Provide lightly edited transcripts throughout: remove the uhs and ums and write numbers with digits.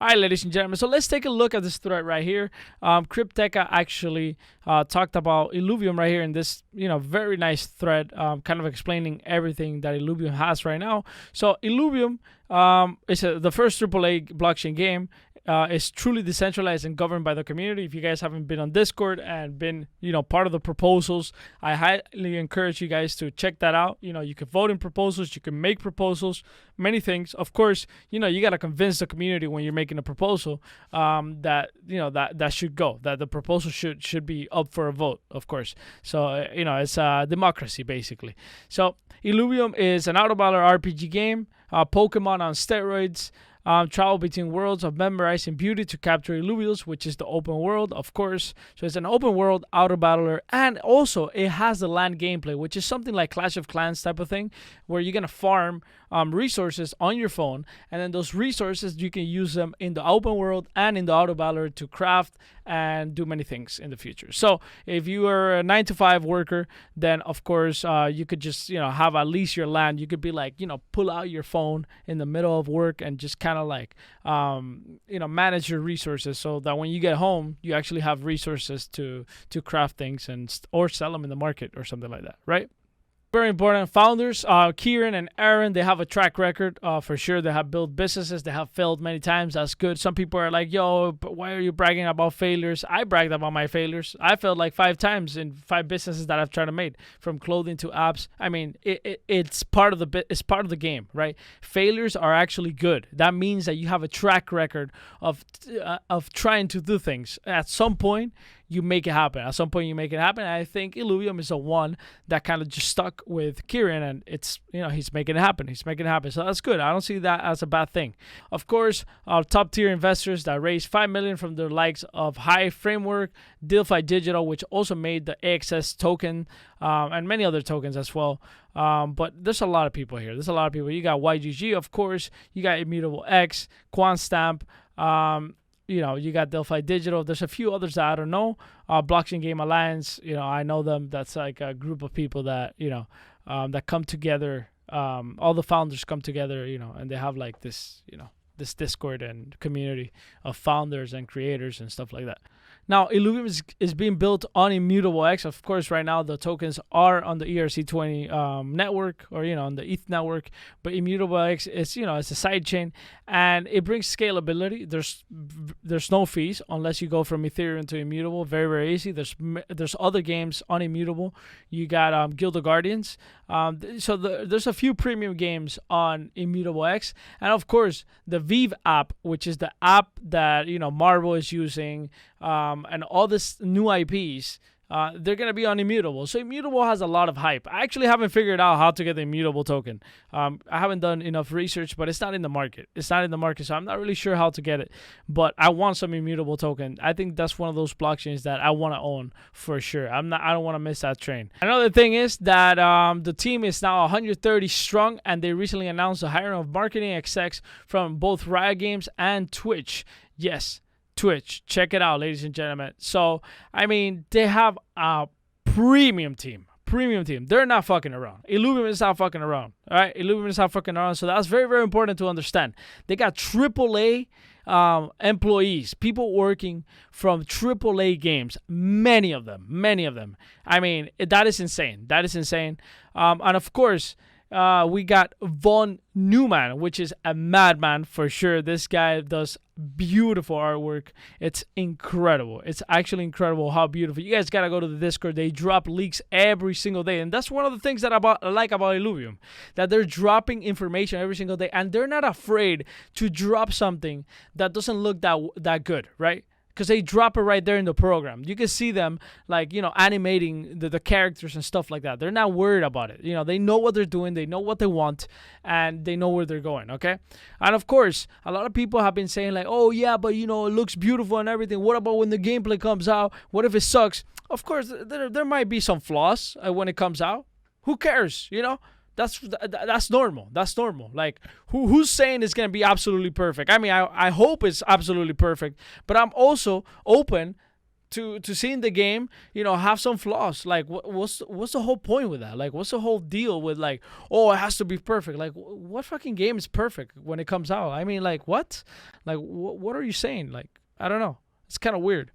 All right, ladies and gentlemen. So let's take a look at this thread right here. Crypteca actually talked about Illuvium right here in this, very nice thread, kind of explaining everything that Illuvium has right now. So Illuvium is the first AAA blockchain game. Is truly decentralized and governed by the community. If you guys haven't been on Discord and been, part of the proposals, I highly encourage you guys to check that out. You can vote in proposals, you can make proposals, many things. Of course, you got to convince the community when you're making a proposal that that should go, that the proposal should be up for a vote, of course. So it's a democracy basically. So Illuvium is an auto-battler RPG game, Pokemon on steroids. Travel between worlds of memorizing beauty to capture Illuviums, which is the open world, of course. So it's an open world auto battler, and also it has the land gameplay, which is something like Clash of Clans type of thing, where you're gonna farm resources on your phone, and then those resources you can use them in the open world and in the auto battler to craft and do many things in the future. So if you are a 9-to-5 worker, then of course you could just have at least your land. You could be like pull out your phone in the middle of work and just kind of like manage your resources, so that when you get home you actually have resources to craft things or sell them in the market or something like that, right? Very important. Founders, Kieran and Aaron, they have a track record for sure. They have built businesses. They have failed many times. That's good. Some people are like, yo, but why are you bragging about failures? I bragged about my failures. I failed like 5 times in 5 businesses that I've tried to make, from clothing to apps. I mean, it's part of the game, right? Failures are actually good. That means that you have a track record of trying to do things. At some point, you make it happen. At some point, you make it happen. And I think Illuvium is the one that kind of just stuck with Kieran, and it's he's making it happen. He's making it happen. So that's good. I don't see that as a bad thing. Of course, top tier investors that raised $5 million from the likes of High Framework, Delphi Digital, which also made the AXS token, and many other tokens as well. But there's a lot of people here. There's a lot of people. You got YGG, of course. You got Immutable X, QuantStamp. You got Delphi Digital. There's a few others that I don't know. Blockchain Game Alliance, I know them. That's like a group of people that, that come together. All the founders come together, and they have like this, this Discord and community of founders and creators and stuff like that. Now, Illuvium is being built on Immutable X. Of course, right now the tokens are on the ERC20 network, or on the ETH network. But Immutable X is it's a side chain, and it brings scalability. There's no fees unless you go from Ethereum to Immutable. Very, very easy. There's other games on Immutable. You got Guild of Guardians. So there's a few premium games on Immutable X, and of course the Vive app, which is the app that Marvel is using. And all this new IPs, they're going to be on Immutable. So Immutable has a lot of hype. I actually haven't figured out how to get the Immutable token. I haven't done enough research, but it's not in the market. So I'm not really sure how to get it. But I want some Immutable token. I think that's one of those blockchains that I want to own for sure. I don't want to miss that train. Another thing is that the team is now 130 strong, and they recently announced the hiring of marketing execs from both Riot Games and Twitch. Yes, Twitch. Check it out, ladies and gentlemen. So, I mean, they have a premium team. They're not fucking around. Illuvium is not fucking around. All right? Illuvium is not fucking around. So that's very, very important to understand. They got AAA employees, people working from AAA games. Many of them. I mean, that is insane. And of course, we got Von Neumann, which is a madman for sure. This guy does beautiful artwork. It's incredible. It's actually incredible how beautiful. You guys gotta go to the Discord. They drop leaks every single day, and that's one of the things that I like about Illuvium, that they're dropping information every single day, and they're not afraid to drop something that doesn't look that good, right? Because they drop it right there in the program. You can see them like, animating the characters and stuff like that. They're not worried about it. They know what they're doing. They know what they want, and they know where they're going, okay? And of course, a lot of people have been saying like, oh yeah, but it looks beautiful and everything. What about when the gameplay comes out? What if it sucks? Of course, there might be some flaws when it comes out. Who cares, That's normal. Like, who's saying it's going to be absolutely perfect? I mean, I hope it's absolutely perfect, but I'm also open to seeing the game, have some flaws. Like, what's the whole point with that? Like, what's the whole deal with, like, oh, it has to be perfect? Like, what fucking game is perfect when it comes out? I mean, like, what? Like, what are you saying? Like, I don't know. It's kind of weird.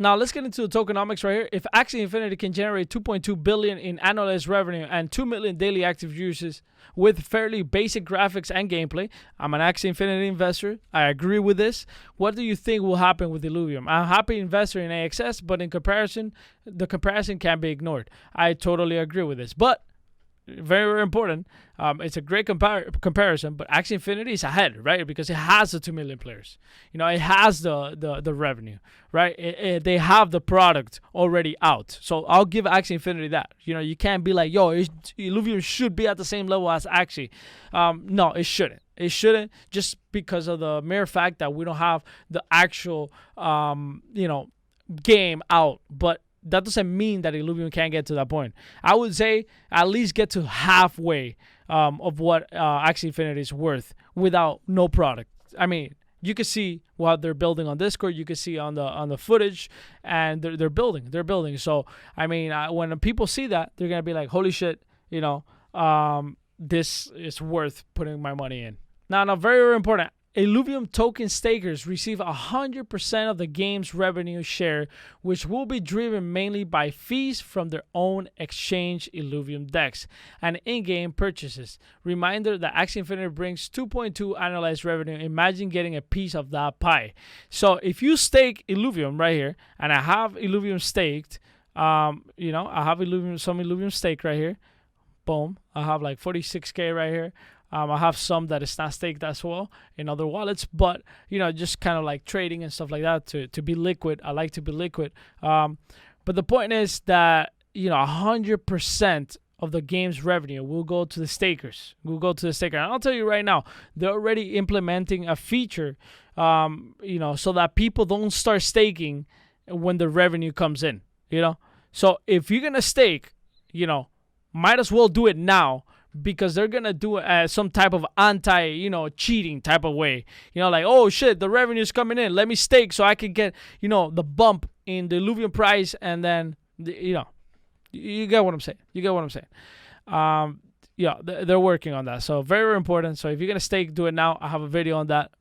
Now, let's get into the tokenomics right here. If Axie Infinity can generate 2.2 billion in annualized revenue and 2 million daily active users with fairly basic graphics and gameplay, I'm an Axie Infinity investor. I agree with this. What do you think will happen with Illuvium? I'm a happy investor in AXS, but in comparison, the comparison can't be ignored. I totally agree with this. But very, very important. It's a great comparison, but Axie Infinity is ahead, right? Because it has the 2 million players. It has the revenue, right? They have the product already out. So I'll give Axie Infinity that. You can't be like, yo, Illuvium should be at the same level as Axie. No, it shouldn't. It shouldn't, just because of the mere fact that we don't have the actual, game out. But that doesn't mean that Illuvium can't get to that point. I would say at least get to halfway of what Axie Infinity is worth without no product. I mean, you can see what they're building on Discord. You can see on the footage, and they're building. They're building. So I mean, when people see that, they're gonna be like, "Holy shit!" This is worth putting my money in. Now, very, very important. Illuvium token stakers receive 100% of the game's revenue share, which will be driven mainly by fees from their own exchange Illuvium DEX and in-game purchases. Reminder that Axie Infinity brings 2.2 annualized revenue. Imagine getting a piece of that pie. So if you stake Illuvium right here, and I have Illuvium staked, I have some Illuvium stake right here. Boom. I have like 46K right here. I have some that is not staked as well in other wallets, but just kind of like trading and stuff like that to be liquid. I like to be liquid. But the point is that 100% of the game's revenue will go to the stakers. And I'll tell you right now, they're already implementing a feature, so that people don't start staking when the revenue comes in. So if you're gonna stake, might as well do it now, because they're going to do it as some type of cheating type of way. Like, oh, shit, the revenue's coming in. Let me stake so I can get, the bump in the Illuvium price. And then, you get what I'm saying. They're working on that. So very, very important. So if you're going to stake, do it now. I have a video on that.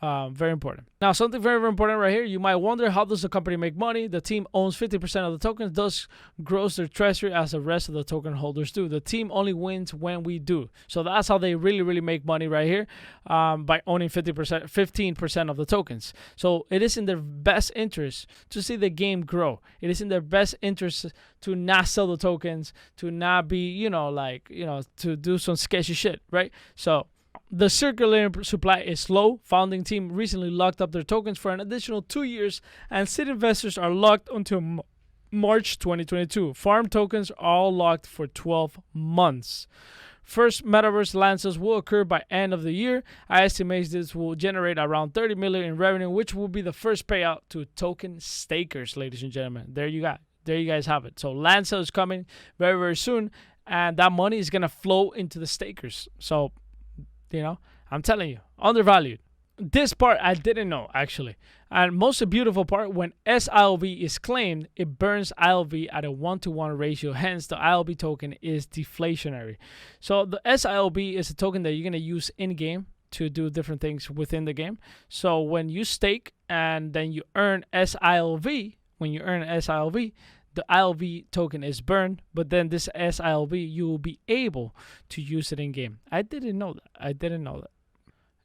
Very important. Now, something very, very important right here. You might wonder, how does the company make money? The team owns 50% of the tokens, thus grows their treasury as the rest of the token holders do. The team only wins when we do. So that's how they really, really make money right here, by owning 15% of the tokens. So it is in their best interest to see the game grow. It is in their best interest to not sell the tokens, to not be, to do some sketchy shit, right? So the circulating supply is low. Founding team recently locked up their tokens for an additional 2 years, and seed investors are locked until March 2022. Farm tokens are all locked for 12 months. First metaverse launches will occur by end of the year. I estimate this will generate around 30 million in revenue, which will be the first payout to token stakers, ladies and gentlemen. There you guys have it. So Lanza is coming very, very soon, and that money is gonna flow into the stakers. So I'm telling you, undervalued. This part I didn't know, actually. And most beautiful part, when SILV is claimed, it burns ILV at a 1-to-1 ratio. Hence, the ILV token is deflationary. So the SILV is a token that you're going to use in-game to do different things within the game. So when you stake and then you earn SILV, the ILV token is burned, but then this SILV, you will be able to use it in game. I didn't know that.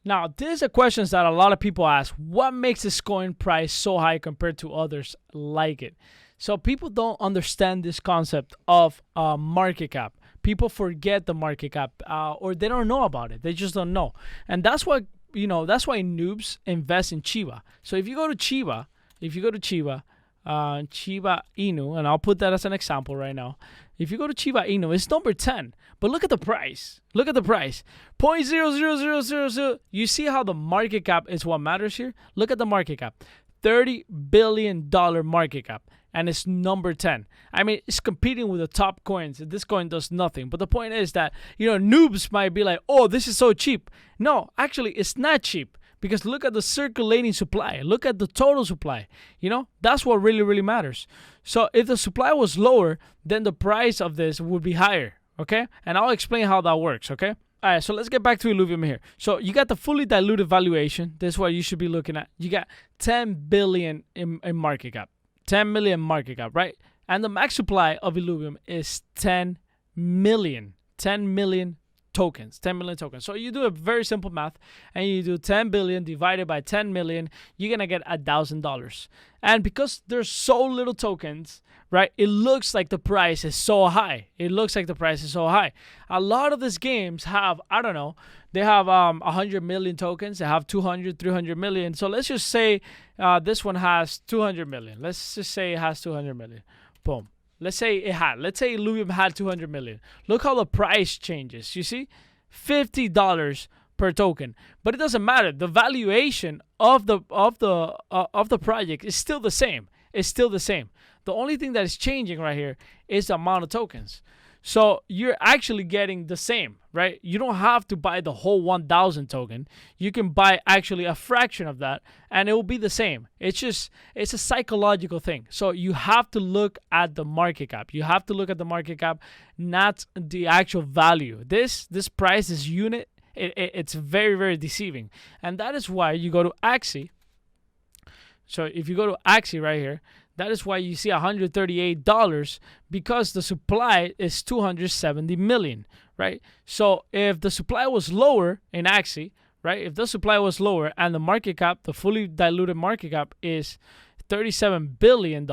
Now, these are questions that a lot of people ask. What makes this coin price so high compared to others like it? So people don't understand this concept of market cap. People forget the market cap, or they don't know about it. They just don't know. And that's why noobs invest in Chiba. So if you go to Chiba, Chiba Inu, and I'll put that as an example right now. If you go to Chiba Inu, it's number 10. But look at the price. 0.00000. You see how the market cap is what matters here? Look at the market cap. $30 billion market cap. And it's number 10. I mean, it's competing with the top coins. This coin does nothing. But the point is that, noobs might be like, oh, this is so cheap. No, actually, it's not cheap. Because look at the circulating supply. Look at the total supply. That's what really, really matters. So if the supply was lower, then the price of this would be higher, okay? And I'll explain how that works, okay? All right, so let's get back to Illuvium here. So you got the fully diluted valuation. This is what you should be looking at. You got 10 billion in market cap. 10 million market cap, right? And the max supply of Illuvium is 10 million. 10 million tokens. 10 million tokens. So you do a very simple math, and you do 10 billion divided by 10 million, you're going to get $1,000. And because there's so little tokens, right, it looks like the price is so high. It looks like the price is so high. A lot of these games have, I don't know, they have 100 million tokens. They have 200, 300 million. So let's just say this one has 200 million. Let's just say it has 200 million. Boom. Let's say Illuvium had 200 million. Look how the price changes. You see, $50 per token. But it doesn't matter. The valuation of the project is still the same. It's still the same. The only thing that is changing right here is the amount of tokens. So you're actually getting the same, right? You don't have to buy the whole 1,000 token. You can buy actually a fraction of that, and it will be the same. It's a psychological thing. So you have to look at the market cap. You have to look at the market cap, not the actual value. This price, this unit, it's very, very deceiving. And that is why you go to Axie. So if you go to Axie right here, that is why you see $138, because the supply is 270 million, right? So if the supply was lower in Axie, right? If the supply was lower and the market cap, the fully diluted market cap is $37 billion,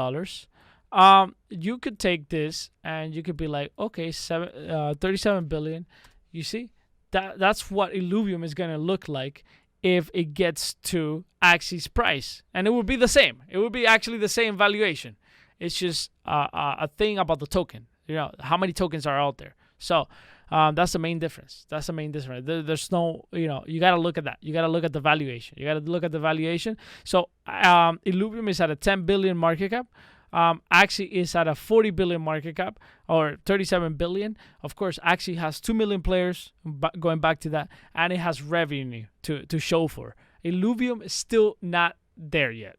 you could take this and you could be like, okay, 37 billion. You see, that's what Illuvium is going to look like if it gets to Axie's price. And it would be the same. It would be actually the same valuation. It's just a thing about the token. How many tokens are out there. So that's the main difference. There's no, you got to look at that. You got to look at the valuation. So Illuvium is at a 10 billion market cap. Axie is at a 40 billion market cap, or 37 billion. Of course, Axie has 2 million players, going back to that, and it has revenue to show for. Illuvium is still not there yet.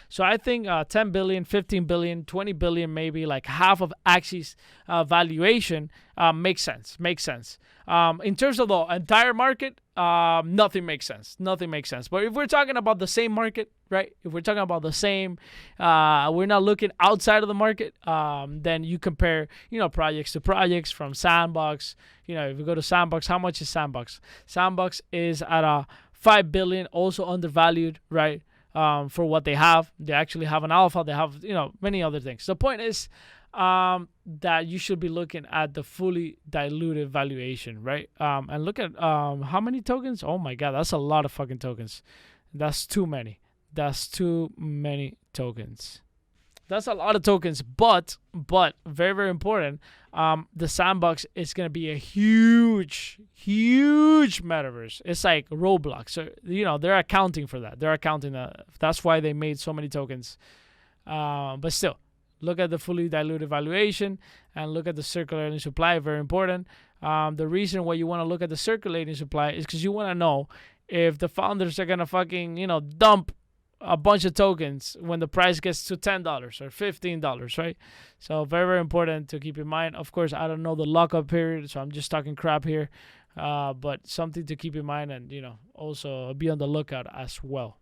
So I think 10 billion, 15 billion, 20 billion, maybe like half of Axie's valuation makes sense. In terms of the entire market, nothing makes sense. But if we're talking about the same market, right? If we're talking about the same, we're not looking outside of the market, then you compare, projects to projects from Sandbox. If you go to Sandbox, how much is Sandbox? Sandbox is at a 5 billion, also undervalued, right? For what they have. They actually have an alpha. They have, many other things. The point is that you should be looking at the fully diluted valuation, right? And look at how many tokens? Oh my God, that's a lot of fucking tokens. That's too many. That's too many tokens. That's a lot of tokens, but very, very important. The Sandbox is going to be a huge metaverse. It's like Roblox. So, they're accounting for that. That's why they made so many tokens. But still, look at the fully diluted valuation and look at the circulating supply. Very important. The reason why you want to look at the circulating supply is because you want to know if the founders are going to fucking, dump a bunch of tokens when the price gets to $10 or $15, right? So very, very important to keep in mind. Of course, I don't know the lockup period, so I'm just talking crap here. But something to keep in mind, and also be on the lookout as well.